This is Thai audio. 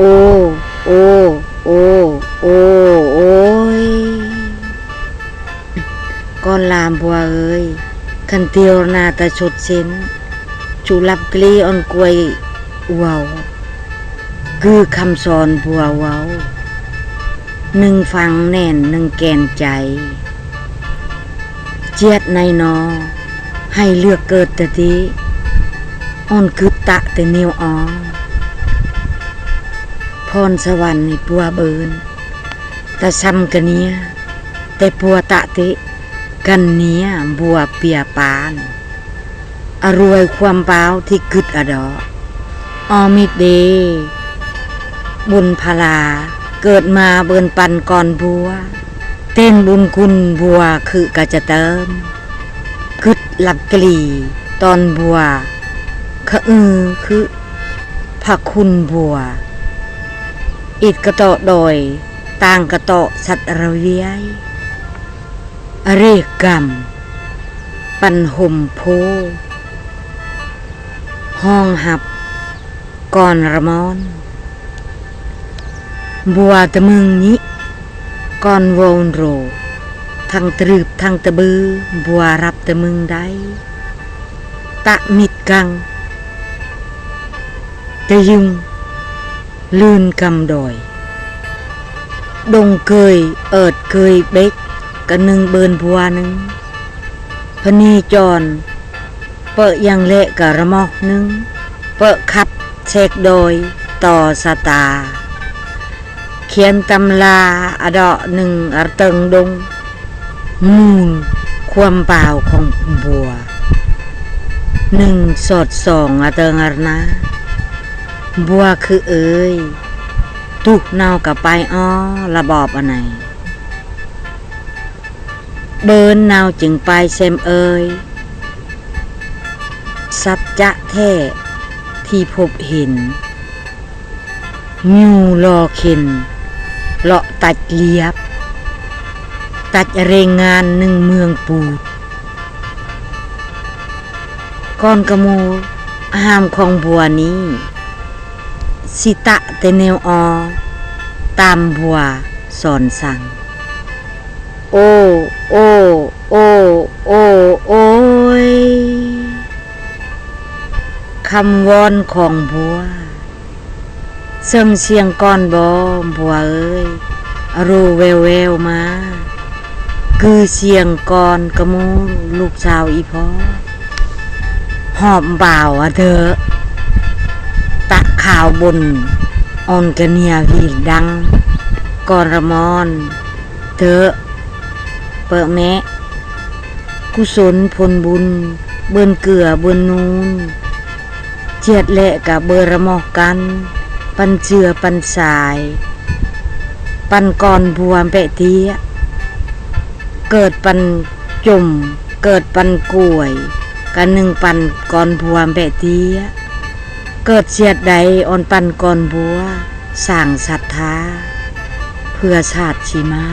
โอ้โอ้โอ้โอ้โอ้ยก้อนลามบัวเอ้ยคันเตียวนาตะชดเส้นจูลับกลีอ่อนกวยเว้าคือคำสอนบัวเว้าหนึ่งฟังแน่นหนึ่งแกนใจเจียดในนอให้เลือกเกิดแต่ทีอ่อนคือตะแต่เนียวอ๋อพรสวรรค์ในปัวเบินตะซ้ำกันเนี้ยแต่ปัวตะติกันเนี้ยบัวเปียปานอรวยความเปล่าที่กึดอดออมิดเดบุญพลาเกิดมาเบินปันก่อนบัวเต้นบุญคุณบัวคือกะจะเติมกึดหลับกลีตอนบัวขะคือพระคุณบัวอิดกระโตะโดยต่างกระโตะสัตระเวียยอเรกรรมปันห่มโพห้องหับก่อนระมอนบัวตะมึงนี้ก่อนโวนโรทั้งตรึบทั้งตะบือบัวรับตะมึงได้ตะมิดกังตะยุงลื่นกำดอยดงเคยเอิดเคยเบ็กกะนึงเบินบัวนึงพนีจรเปะยังเละกะระมอกนึงเปะขับเช็กโดยต่อสตาเขียนตำลาอดอหนึ่งอเติงดงมูลความเปล่าของบัวหนึ่งสอดส่องอเติงอรนาบัวคือเอ๋ยตุกเนากับไปอ้อระบอบอันไหนเบินเนาจึงไปเซมเอ๋ยสัจจะแท้ที่พบเห็นยูรอเข็นเลาะตัดเลียบตัดเรงงานหนึ่งเมืองปูดก้อนกระมูห้ามของบัวนี้สิตะเตเนวอตามบัวสอนสั่งโอ้โอ้โอ้โอ้โอ้ยคำวอนของบัวเสียงเสียงก้อนบอบัวเอ้ยรู้แววแววมาคือเสียงก้อนกระมูลูกสาวอีพ่อหอบบ่าวเถอะตะข่าวบนอ่อนกะเนียวีดังกอระมอนเถอะเปิดแม่กุศลผลบุญเบิ่นเกลือเบิ่นนูนเจียดเละกับเบอระมอกกันปันเจือปันสายปันก่อนบัวแปะเตี้ยเกิดปันจุ่มเกิดปันกล้วยกันหนึ่งปันก่อนบัวแปะเตี้ยเกิดเสียดใดอ่อนปันก่อนบัวสร้างศรัทธาเพื่อชาติชีมา